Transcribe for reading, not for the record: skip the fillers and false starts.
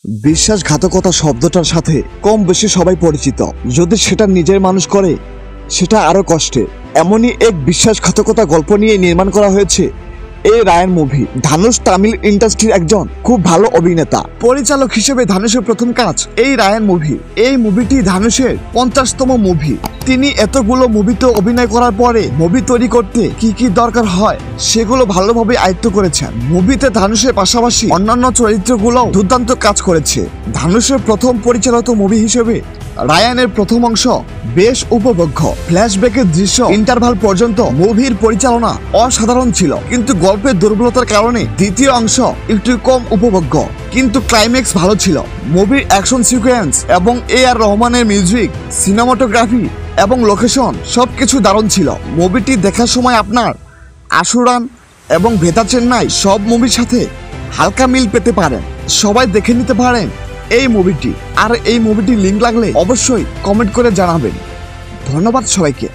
বিশ্বাসঘাতকতা শব্দটার সাথে কম বেশি সবাই পরিচিত। যদি সেটা নিজের মানুষ করে সেটা আরো কষ্টের। এমনই এক বিশ্বাসঘাতকতা গল্প নিয়ে নির্মাণ করা হয়েছে এই রায়ান মুভি। ধানুষ তামিল ইন্ডাস্ট্রির একজন খুব ভালো অভিনেতা। পরিচালক হিসেবে ধানুষের প্রথম কাজ এই রায়ান মুভি। এই মুভিটি ধানুষের 50তম মুভি। তিনি এতগুলো মুভিতে অভিনয় করার পরে মুভি তৈরি করতে কি কি দরকার হয় সেগুলো ভালোভাবে আয়ত্ত করেছেন। মুভিতে ধানুষের পাশাপাশি অন্যান্য চরিত্রগুলো দুর্দান্ত কাজ করেছে। ধানুষের প্রথম পরিচালিত মুভি হিসেবে রায়ানের প্রথম অংশ বেশ উপভোগ্য। ফ্ল্যাশব্যাকের দৃশ্য ইন্টারভাল পর্যন্ত মুভির পরিচালনা অসাধারণ ছিল, কিন্তু গল্পের দুর্বলতার কারণে দ্বিতীয় অংশ একটু কম উপভোগ্য। কিন্তু ক্লাইম্যাক্স ভালো ছিল। মুভির অ্যাকশন সিকোয়েন্স এবং A.R. রহমানের মিউজিক, সিনেমাটোগ্রাফি এবং লোকেশন সবকিছু দারুণ ছিল। মুভিটি দেখার সময় আপনার আশুরান এবং ভেতা চেন্নাই সব মুভির সাথে হালকা মিল পেতে পারেন। সবাই দেখে নিতে পারেন এই মুভিটি। আর এই মুভিটির লিঙ্ক লাগলে অবশ্যই কমেন্ট করে জানাবেন। ধন্যবাদ সবাইকে।